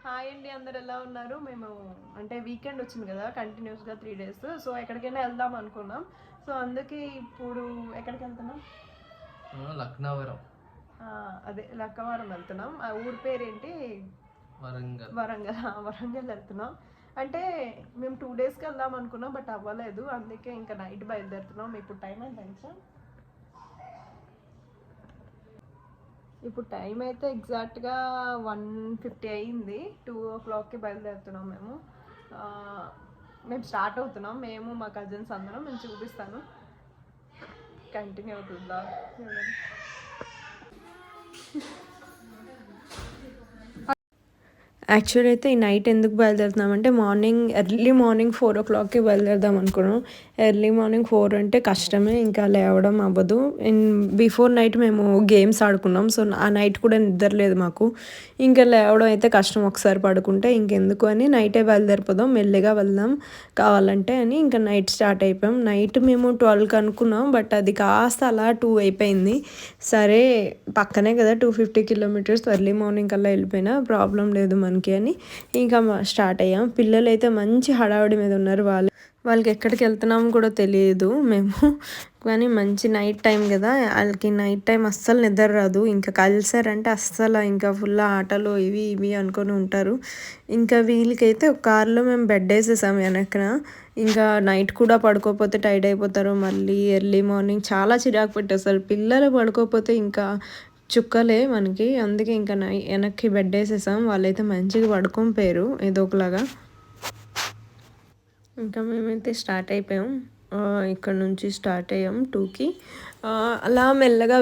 Hi అండి, అందరు ఎలా ఉన్నారు? మేము అంటే వీకెండ్ వచ్చింది కదా, కంటిన్యూస్గా 3 days. సో ఎక్కడికైనా వెళ్దాం అనుకున్నాం. సో అందుకే ఇప్పుడు ఎక్కడికి వెళ్తున్నాం? లక్నవరం. అదే లక్కవరం వెళ్తున్నాం. ఆ ఊరి పేరు ఏంటి? వరంగల్. వరంగల్ వెళ్తున్నాం. అంటే మేము 2 daysకి వెళ్దాం అనుకున్నాం, బట్ అవ్వలేదు. అందుకే ఇంకా నైట్ బయలుదేరుతున్నాం. ఇప్పుడు టైం ఎంత తెలుసా? ఇప్పుడు టైం అయితే ఎగ్జాక్ట్గా 1:50 అయ్యింది. 2 o'clockకి బయలుదేరుతున్నాం మేము. మేము స్టార్ట్ అవుతున్నాం, మేము మా కజిన్స్ అందరం. నేను చూపిస్తాను, కంటిన్యూ అవుతుందా. యాక్చువల్ అయితే ఈ నైట్ ఎందుకు బయలుదేరుతున్నామంటే ఎర్లీ మార్నింగ్ 4 o'clockకి బయలుదేరదాం అనుకున్నాం. ఎర్లీ మార్నింగ్ 4 అంటే కష్టమే, ఇంకా లేవడం అవ్వదు. బిఫోర్ నైట్ మేము గేమ్స్ ఆడుకున్నాం. సో ఆ నైట్ కూడా నిద్ర లేదు మాకు. ఇంకా లేవడం అయితే కష్టం ఒకసారి పడుకుంటే. ఇంకెందుకు అని నైటే బయలుదేరిపోదాం, మెల్లిగా వెళ్దాం కావాలంటే అని ఇంకా నైట్ స్టార్ట్ అయిపోయాం. నైట్ మేము 12కి అనుకున్నాం, బట్ అది కాస్త అలా 2 అయిపోయింది. సరే పక్కనే కదా, 250 kilometers, ఎర్లీ మార్నింగ్ కల్లా వెళ్ళిపోయినా ప్రాబ్లం లేదు మనకి అని ఇంకా స్టార్ట్ అయ్యాం. పిల్లలు అయితే మంచి హడావిడి మీద ఉన్నారు. వాళ్ళకి ఎక్కడికి వెళ్తున్నాము కూడా తెలియదు మేము. కానీ మంచి నైట్ టైం కదా, వాళ్ళకి నైట్ టైం అస్సలు నిద్ర రాదు. ఇంకా కలిసారంటే అస్సలు ఇంకా ఫుల్ ఆటలు ఇవి ఇవి అనుకొని ఉంటారు. ఇంకా వీళ్ళకైతే ఒక కార్లో మేము బెడ్ వేసేసాం వెనక్న. ఇంకా నైట్ కూడా పడుకోకపోతే టైర్డ్ అయిపోతారు. మళ్ళీ ఎర్లీ మార్నింగ్ చాలా చిరాకు పెట్టేస్తారు. పిల్లలు పడుకోకపోతే ఇంకా చుక్కలే మనకి. అందుకే ఇంకా వెనక్కి బెడ్ వేసేసాం. వాళ్ళైతే మంచిగా పడుకొని పోయారు ఏదో ఒకలాగా. ఇంకా మేమైతే స్టార్ట్ అయిపోయాం. ఇక్కడ నుంచి స్టార్ట్ అయ్యాం 2కి. అలా మెల్లగా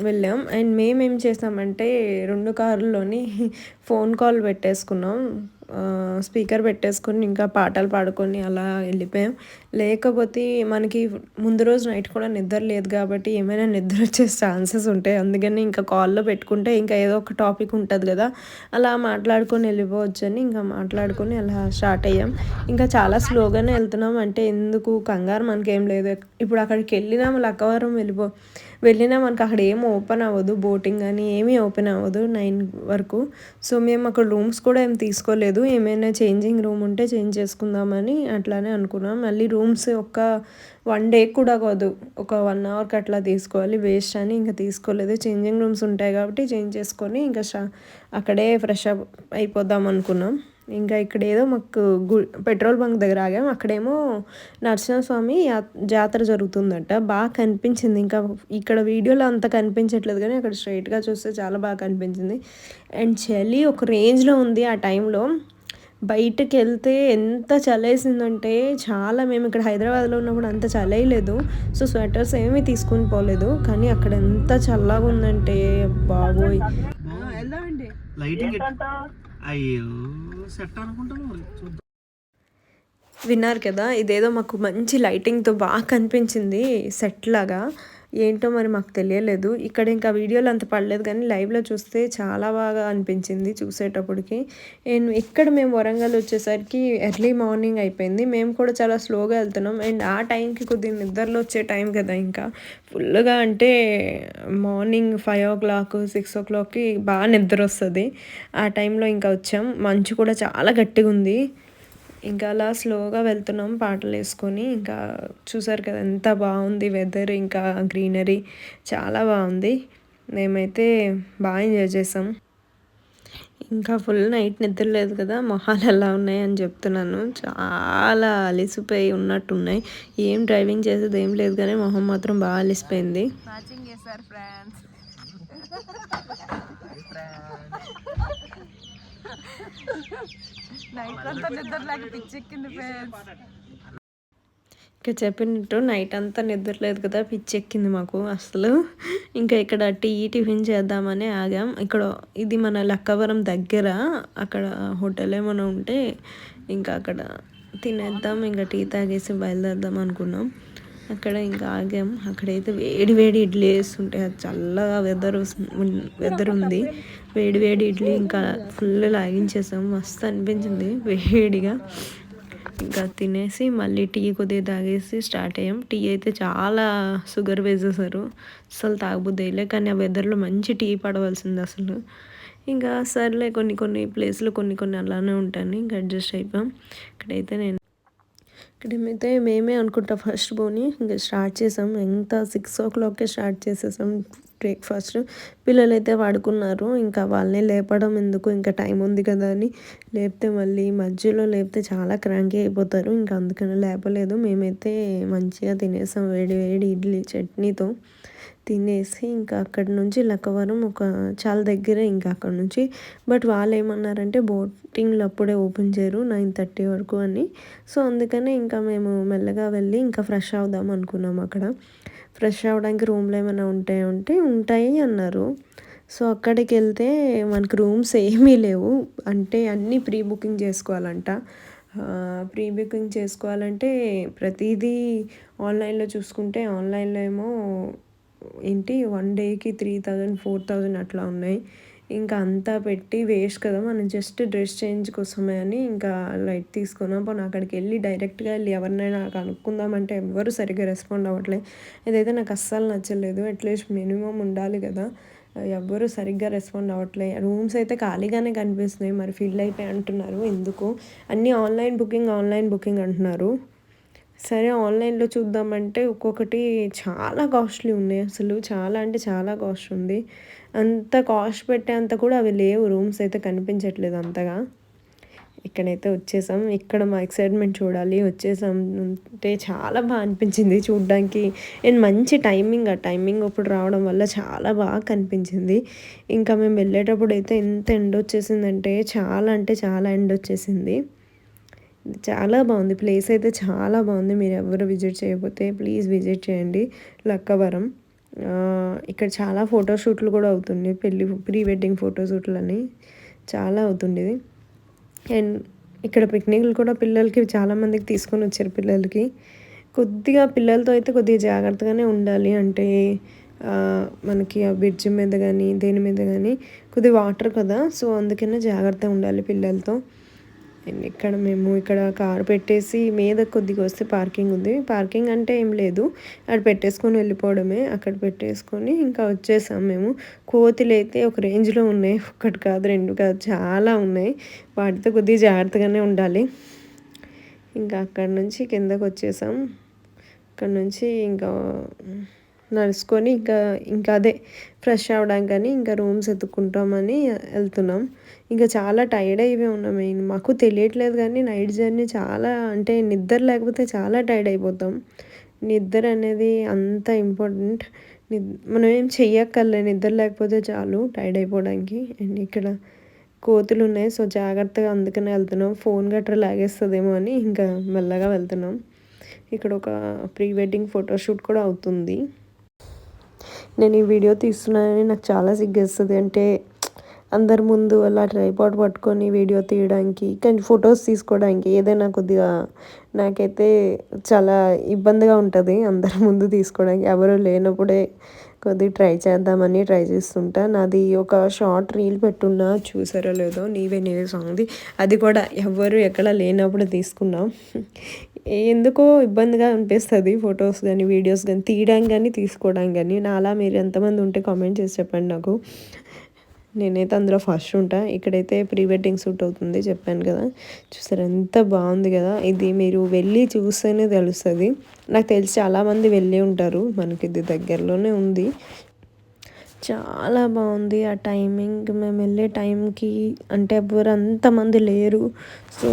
వెళ్ళాం. అండ్ మేమేం చేసామంటే 2 కార్లలోని ఫోన్ కాల్ పెట్టేసుకున్నాం. స్పీకర్ పెట్టేసుకొని ఇంకా పాటలు పాడుకొని అలా వెళ్ళిపోయాం. లేకపోతే మనకి ముందు రోజు నైట్ కూడా నిద్ర లేదు కాబట్టి ఏమైనా నిద్ర వచ్చే ఛాన్సెస్ ఉంటాయి. అందుకని ఇంకా కాల్లో పెట్టుకుంటే ఇంకా ఏదో ఒక టాపిక్ ఉంటుంది కదా, అలా మాట్లాడుకొని వెళ్ళిపోవచ్చు అని ఇంకా మాట్లాడుకొని అలా స్టార్ట్ అయ్యాం. ఇంకా చాలా స్లోగానే వెళ్తున్నాం. అంటే ఎందుకు కంగారు మనకేం లేదు. ఇప్పుడు అక్కడికి వెళ్ళినాము, లక్కవరం వెళ్ళినా మనకు అక్కడ ఏం ఓపెన్ అవ్వదు, బోటింగ్ కానీ ఏమీ ఓపెన్ అవ్వదు 9 వరకు. సో మేము అక్కడ రూమ్స్ కూడా ఏం తీసుకోలేదు. ఏమైనా చేంజింగ్ రూమ్ ఉంటే చేంజ్ చేసుకుందామని అట్లానే అనుకున్నాం. మళ్ళీ రూమ్స్ 1 డే కూడా కాదు, ఒక 1 అవర్కి అట్లా తీసుకోవాలి, వేస్ట్ అని ఇంకా తీసుకోలేదు. చేంజింగ్ రూమ్స్ ఉంటాయి కాబట్టి చేంజ్ చేసుకొని ఇంకా అక్కడే ఫ్రెష్ అప్ అయిపోదాం అనుకున్నాం. ఇంకా ఇక్కడ ఏదో మాకు పెట్రోల్ బంక్ దగ్గర ఆగాం. అక్కడేమో నరసింహస్వామి జాతర జరుగుతుందట, బాగా కనిపించింది. ఇంకా ఇక్కడ వీడియోలో అంత కనిపించట్లేదు కానీ అక్కడ స్ట్రైట్గా చూస్తే చాలా బాగా కనిపించింది. అండ్ చలి ఒక రేంజ్లో ఉంది ఆ టైంలో. బయటకు వెళ్తే ఎంత చలేసిందంటే చాలా. మేము ఇక్కడ హైదరాబాద్లో ఉన్నప్పుడు అంత చలేయలేదు. సో స్వెటర్స్ ఏమీ తీసుకుని పోలేదు, కానీ అక్కడ ఎంత చల్లగా ఉందంటే బాబోయ్. విన్నారు కదా, ఇదేదో మాకు మంచి లైటింగ్తో బాగా కనిపించింది సెట్ లాగా. ఏంటో మరి మాకు తెలియలేదు. ఇక్కడ ఇంకా వీడియోలో అంత పడలేదు కానీ లైవ్లో చూస్తే చాలా బాగా అనిపించింది చూసేటప్పటికి. ఇక్కడ మేము వరంగల్ వచ్చేసరికి ఎర్లీ మార్నింగ్ అయిపోయింది. మేము కూడా చాలా స్లోగా వెళ్తున్నాం. అండ్ ఆ టైంకి కొద్దిగా నిద్రలో వచ్చే టైం కదా, ఇంకా ఫుల్గా అంటే మార్నింగ్ 5 o'clock 6 o'clockకి బాగా నిద్ర వస్తుంది. ఆ టైంలో ఇంకా వచ్చాం. మంచు కూడా చాలా గట్టిగా ఉంది. ఇంకా అలా స్లోగా వెళ్తున్నాం పాటలు వేసుకొని. ఇంకా చూసారు కదా ఎంత బాగుంది వెదర్, ఇంకా గ్రీనరీ చాలా బాగుంది. మేమైతే బాగా ఎంజాయ్ చేసాం. ఇంకా ఫుల్ నైట్ నిద్ర లేదు కదా, మొహాలు ఎలా ఉన్నాయని చెప్తున్నాను. చాలా అలిసిపోయి ఉన్నట్టున్నాయి. ఏం డ్రైవింగ్ చేసేది ఏం లేదు కానీ మొహం మాత్రం బాగా అలిసిపోయింది. మ్యాచింగ్ చేశారు ఫ్రెండ్స్. నైట్ అంతా నిద్రలేక పిచ్చెక్కింది ఫ్రెండ్స్. ఇంకా చెప్పినట్టు నైట్ అంతా నిద్ర లేదు కదా, పిచ్చెక్కింది మాకు అసలు. ఇంకా ఇక్కడ టిఫిన్ చేద్దామని ఆగాం. ఇక్కడ ఇది మన లక్కవరం దగ్గర, అక్కడ హోటల్ ఏమైనా ఉంటే ఇంకా అక్కడ తినేద్దాం, ఇంకా టీ తాగేసి బయలుదేరదాం అనుకున్నాం. అక్కడ ఇంకా ఆగాం. అక్కడైతే వేడి వేడి ఇడ్లీ వేస్తుంటే అది చల్లగా వెదర్ ఉంది. వేడి వేడి ఇడ్లీ ఇంకా ఫుల్ లాగించేసాం. మస్తు అనిపించింది వేడిగా. ఇంకా తినేసి మళ్ళీ టీ కొద్దిగా తాగేసి స్టార్ట్ అయ్యాం. టీ అయితే చాలా షుగర్ వేసేసారు, అసలు తాగబుద్ది వేయలే. కానీ ఆ వెదర్లో మంచి టీ పడవలసింది అసలు. ఇంకా సర్లే కొన్ని కొన్ని ప్లేస్లు కొన్ని కొన్ని అలానే ఉంటాయని ఇంకా అడ్జస్ట్ అయిపోయాం. ఇక్కడైతే మేమే అనుకుంటా ఫస్ట్ పోని ఇంకా స్టార్ట్ చేసాం. ఎంత 6 o'clockకే స్టార్ట్ చేసేసాం బ్రేక్ఫాస్ట్. పిల్లలైతే పడుకున్నారు. ఇంకా వాళ్ళని లేపడం ఎందుకు, ఇంకా టైం ఉంది కదా అని లేపితే మళ్ళీ మధ్యలో లేపితే చాలా క్రాంకీ అయిపోతారు. ఇంకా అందుకని లేపలేదు. మేమైతే మంచిగా తినేసాం వేడి వేడి ఇడ్లీ చట్నీతో తినేసి ఇంకా అక్కడి నుంచి లక్కవరం చాలా దగ్గరే ఇంకా అక్కడ నుంచి. బట్ వాళ్ళు ఏమన్నారంటే బోటింగ్లు అప్పుడే ఓపెన్ చేయరు 9:30 వరకు అని. సో అందుకనే ఇంకా మేము మెల్లగా వెళ్ళి ఇంకా ఫ్రెష్ అవుదాం అనుకున్నాం. అక్కడ ఫ్రెష్ అవ్వడానికి రూమ్లు ఏమైనా ఉంటాయి అన్నారు. సో అక్కడికి వెళ్తే మనకు రూమ్స్ ఏమీ లేవు, అంటే అన్నీ ప్రీ బుకింగ్ చేసుకోవాలంట. ప్రీ బుకింగ్ చేసుకోవాలంటే ప్రతిదీ ఆన్లైన్లో చూసుకుంటే ఆన్లైన్లో ఏమో 1 డేకి 3,000 4,000 అట్లా ఉన్నాయి. ఇంకా అంతా పెట్టి వేస్ట్ కదా, మనం జస్ట్ డ్రెస్ చేంజ్ కోసమే అని ఇంకా లైట్ తీసుకున్నాం. పోనీ అక్కడికి వెళ్ళి డైరెక్ట్గా వెళ్ళి ఎవరినైనా కనుక్కుందామంటే ఎవ్వరు సరిగ్గా రెస్పాండ్ అవ్వట్లేదు. ఇదైతే నాకు అస్సలు నచ్చలేదు. అట్లీస్ట్ మినిమం ఉండాలి కదా, ఎవ్వరు సరిగ్గా రెస్పాండ్ అవ్వట్లేదు. రూమ్స్ అయితే ఖాళీగానే కనిపిస్తున్నాయి, మరి ఫిల్ అయిపోయి అంటున్నారు. ఎందుకు అన్నీ ఆన్లైన్ బుకింగ్ అంటున్నారు. సరే ఆన్లైన్లో చూద్దామంటే ఒక్కొక్కటి చాలా కాస్ట్లీ ఉన్నాయి. అసలు చాలా అంటే చాలా కాస్ట్ ఉంది. అంత కాస్ట్ పెట్టేంత కూడా అవి లేవు. రూమ్స్ అయితే కనిపించట్లేదు అంతగా. ఇక్కడైతే వచ్చేసాం. ఇక్కడ మా ఎక్సైట్మెంట్ చూడాలి. వచ్చేసాం అంటే చాలా బాగా అనిపించింది చూడ్డానికి. అండ్ మంచి టైమింగ్, ఆ టైమింగ్ ఇప్పుడు రావడం వల్ల చాలా బాగా కనిపించింది. ఇంకా మేము వెళ్ళేటప్పుడు అయితే ఎంత ఎండ వచ్చేసిందంటే చాలా ఎండ వచ్చేసింది. చాలా బాగుంది ప్లేస్ అయితే చాలా బాగుంది. మీరు ఎవరు విజిట్ చేయకపోతే ప్లీజ్ విజిట్ చేయండి లక్కవరం. ఇక్కడ చాలా ఫోటోషూట్లు కూడా అవుతుంది, ప్రీ వెడ్డింగ్ ఫోటోషూట్లు అని చాలా అవుతుండేది. అండ్ ఇక్కడ పిక్నిక్లు కూడా పిల్లలకి చాలామందికి తీసుకొని వచ్చారు. పిల్లలతో అయితే కొద్దిగా జాగ్రత్తగానే ఉండాలి. అంటే మనకి ఆ బ్రిడ్జ్ మీద కానీ దేని మీద కానీ కొద్దిగా వాటర్ కదా, సో అందుకనే జాగ్రత్తగా ఉండాలి పిల్లలతో. అండ్ ఇక్కడ కారు పెట్టేసి మీద కొద్దిగా వస్తే పార్కింగ్ ఉంది. పార్కింగ్ అంటే ఏం లేదు, అక్కడ పెట్టేసుకొని వెళ్ళిపోవడమే. అక్కడ పెట్టేసుకొని ఇంకా వచ్చేసాం మేము. కోతులు అయితే ఒక రేంజ్లో ఉన్నాయి, 1 కాదు 2 కాదు చాలా ఉన్నాయి. వాటితో కొద్దిగా జాగ్రత్తగానే ఉండాలి. ఇంకా అక్కడ నుంచి కిందకు వచ్చేసాం. అక్కడ నుంచి ఇంకా నడుచుకొని ఇంకా అదే ఫ్రెష్ అవ్వడానికని ఇంకా రూమ్స్ ఎత్తుక్కుంటామని వెళ్తున్నాం. ఇంకా చాలా టైర్డ్ అయిపోయి ఉన్నాం. మాకు తెలియట్లేదు కానీ నైట్ జర్నీ చాలా, అంటే నిద్ర లేకపోతే చాలా టైర్డ్ అయిపోతాం. నిద్ర అనేది అంత ఇంపార్టెంట్. మనం ఏం చెయ్యక్కర్లే, నిద్ర లేకపోతే చాలు టైర్డ్ అయిపోవడానికి. అండ్ ఇక్కడ కోతులు ఉన్నాయి, సో జాగ్రత్తగా అందుకనే వెళ్తున్నాం. ఫోన్ గట్రా లాగేస్తుందేమో అని ఇంకా మెల్లగా వెళ్తున్నాం. ఇక్కడ ఒక ప్రీ వెడ్డింగ్ ఫోటోషూట్ కూడా అవుతుంది. నేను ఈ వీడియో తీస్తున్నానని నాకు చాలా సిగ్గేస్తుంది. అంటే అందరి ముందు అలా ట్రైపాడ్ పట్టుకొని వీడియో తీయడానికి, కానీ ఫొటోస్ తీసుకోవడానికి ఏదైనా కొద్దిగా నాకైతే చాలా ఇబ్బందిగా ఉంటుంది అందరి ముందు తీసుకోవడానికి. ఎవరు లేనప్పుడే కొద్దిగా ట్రై చేస్తుంటా. నాది ఒక షార్ట్ రీల్ పెట్టున్నా, చూసారో లేదో, నీవే సాంగ్ది. అది కూడా ఎవరు ఎక్కడ లేనప్పుడు తీసుకున్నాం. ఎందుకో ఇబ్బందిగా అనిపిస్తుంది ఫొటోస్ కానీ వీడియోస్ కానీ తీయడానికి కానీ తీసుకోవడానికి కానీ. నాలా మీరు ఎంతమంది ఉంటే కామెంట్ చేసి చెప్పండి నాకు. నేనైతే అందులో ఫస్ట్ ఉంటా. ఇక్కడైతే ప్రీ వెడ్డింగ్ షూట్ అవుతుంది చెప్పాను కదా, చూసారు ఎంత బాగుంది కదా. ఇది మీరు వెళ్ళి చూస్తేనే తెలుస్తుంది. నాకు తెలిసి చాలామంది వెళ్ళి ఉంటారు, మనకి ఇది దగ్గరలోనే ఉంది. చాలా బాగుంది ఆ టైమింగ్. మేము వెళ్ళే టైంకి అంటే ఎవరు అంతమంది లేరు. సో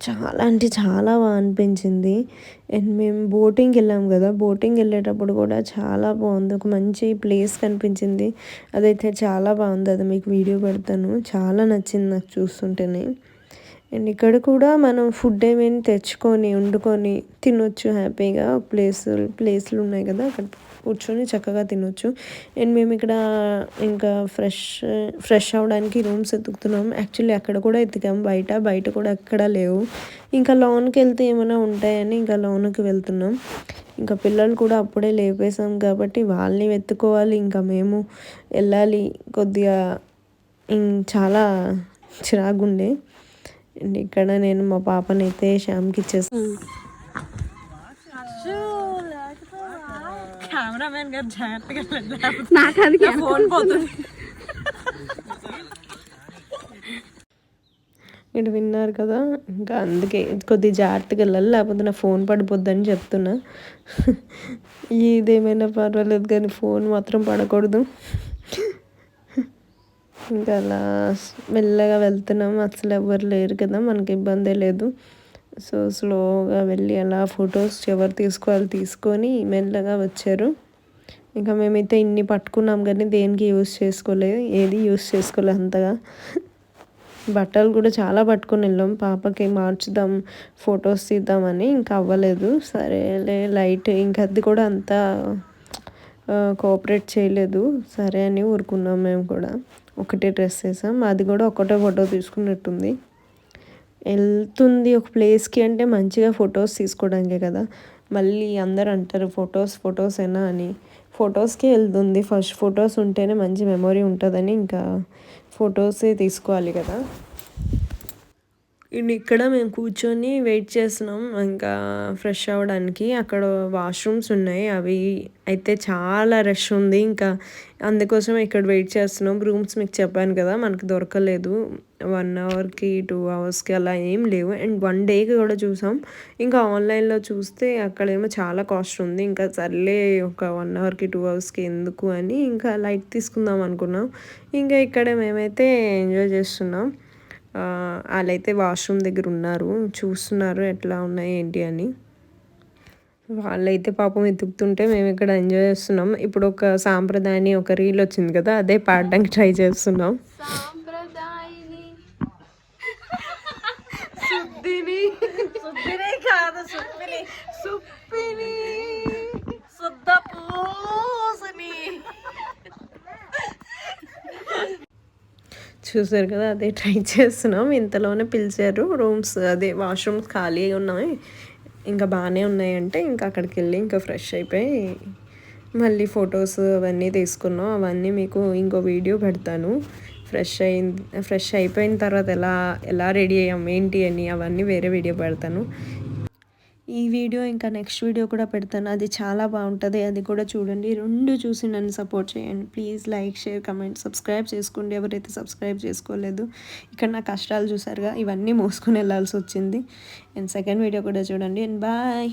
చాలా అంటే చాలా బాగా అనిపించింది. అండ్ మేము బోటింగ్కి వెళ్ళాం కదా, బోటింగ్ వెళ్ళేటప్పుడు కూడా చాలా బాగుంది. ఒక మంచి ప్లేస్ కనిపించింది, అదైతే చాలా బాగుంది. అది మీకు వీడియో పెడతాను. చాలా నచ్చింది నాకు చూస్తుంటేనే. అండ్ ఇక్కడ కూడా మనం ఫుడ్ ఏమైనా తెచ్చుకొని వండుకొని తినొచ్చు హ్యాపీగా. ప్లేస్లు ఉన్నాయి కదా, అక్కడ కూర్చొని చక్కగా తినొచ్చు. అండ్ మేము ఇక్కడ ఇంకా ఫ్రెష్ అవ్వడానికి రూమ్స్ ఎత్తుకుతున్నాం. యాక్చువల్లీ అక్కడ కూడా ఎత్తికాం, బయట కూడా ఎక్కడా లేవు. ఇంకా లోన్కి వెళ్తే ఏమైనా ఉంటాయని ఇంకా లోన్కి వెళ్తున్నాం. ఇంకా పిల్లలు కూడా అప్పుడే లేపేసాం కాబట్టి వాళ్ళని వెతుక్కోవాలి, ఇంకా మేము వెళ్ళాలి. కొద్దిగా చాలా చిరాగుండే. అండ్ ఇక్కడ నేను మా పాపనైతే శ్యామ్కి ఇచ్చేసాను. కెమెరామెన్ గారు జాగ్రత్తగా ఫోన్ పోతుంది. ఇటు విన్నారు కదా, ఇంకా అందుకే కొద్దిగా జాగ్రత్తగా వెళ్ళాలి, లేకపోతే నా ఫోన్ పడిపోద్దని చెప్తున్నా. ఇదేమైనా పర్వాలేదు కానీ ఫోన్ మాత్రం పడకూడదు. ఇంకా అలా మెల్లగా వెళ్తున్నాం, అసలు ఎవరు లేరు కదా, మనకి ఇబ్బందే లేదు. సో స్లోగా వెళ్ళి అలా ఫొటోస్ ఎవరు తీసుకోవాలి తీసుకొని మెల్లగా వచ్చారు. ఇంకా మేమైతే ఇన్ని పట్టుకున్నాం కానీ దేనికి యూస్ చేసుకోలేదు, ఏది యూస్ చేసుకోలేదు అంతగా. బట్టలు కూడా చాలా పట్టుకొని వెళ్ళాం, పాపకి మార్చుదాం ఫొటోస్ తీద్దామని, ఇంకా అవ్వలేదు. సరేలే లైట్, ఇంకా అది కూడా అంతా కోఆపరేట్ చేయలేదు. సరే అని ఊరుకున్నాం మేము కూడా. ఒకటే డ్రెస్ వేసాం, అది కూడా ఒకటే ఫోటో తీసుకున్నట్టుంది. వెళ్తుంది ఒక ప్లేస్కి అంటే మంచిగా ఫొటోస్ తీసుకోవడానికే కదా, మళ్ళీ అందరు అంటారు ఫొటోస్ అయినా అని. ఫొటోస్కే వెళ్తుంది ఫస్ట్, ఫొటోస్ ఉంటేనే మంచి మెమొరీ ఉంటుందని ఇంకా ఫొటోసే తీసుకోవాలి కదా. ఇక్కడ మేము కూర్చొని వెయిట్ చేస్తున్నాం ఇంకా ఫ్రెష్ అవ్వడానికి. అక్కడ వాష్రూమ్స్ ఉన్నాయి, అవి అయితే చాలా రష్ ఉంది. ఇంకా అందుకోసం ఇక్కడ వెయిట్ చేస్తున్నాం. రూమ్స్ మీకు చెప్పాను కదా మనకు దొరకలేదు, 1 అవర్కి 2 అవర్స్కి అలా ఏం లేవు. అండ్ 1 డేకి కూడా చూసాం, ఇంకా ఆన్లైన్లో చూస్తే అక్కడేమో చాలా కాస్ట్ ఉంది. ఇంకా సర్లే ఒక 1 అవర్కి 2 అవర్స్కి ఎందుకు అని ఇంకా లైట్ తీసుకుందాం అనుకున్నాం. ఇంకా ఇక్కడ మేమైతే ఎంజాయ్ చేస్తున్నాం. వాళ్ళైతే వాష్రూమ్ దగ్గర ఉన్నారు, చూస్తున్నారు ఎట్లా ఉన్నాయి ఏంటి అని. వాళ్ళైతే పాపం ఎత్తుకుతుంటే మేము ఇక్కడ ఎంజాయ్ చేస్తున్నాం. ఇప్పుడు ఒక సాంప్రదాయని ఒక రీల్ వచ్చింది కదా, అదే పాడడానికి ట్రై చేస్తున్నాం. చూసారు కదా, అదే ట్రై చేస్తున్నాం. ఇంతలోనే పిలిచారు, రూమ్స్ అదే వాష్రూమ్స్ ఖాళీగా ఉన్నాయి, ఇంకా బాగానే ఉన్నాయంటే ఇంకా అక్కడికి వెళ్ళి ఇంకా ఫ్రెష్ అయిపోయి మళ్ళీ ఫొటోస్ అవన్నీ తీసుకున్నాం. అవన్నీ మీకు ఇంకో వీడియో పెడతాను. ఫ్రెష్ అయిపోయిన తర్వాత ఎలా రెడీ అయ్యాం ఏంటి అని అవన్నీ వేరే వీడియో పెడతాను. ఈ వీడియో ఇంకా నెక్స్ట్ వీడియో కూడా పెడతాను, అది చాలా బాగుంటుంది, అది కూడా చూడండి. 2 చూసి నన్ను సపోర్ట్ చేయండి please. Like, share, comment, subscribe చేసుకోండి ఎవరైతే సబ్స్క్రైబ్ చేసుకోలేదు. ఇక్కడ నా కష్టాలు చూసారుగా, ఇవన్నీ మోసుకొని వెళ్ళాల్సి వచ్చింది. అండ్ సెకండ్ వీడియో కూడా చూడండి. And bye.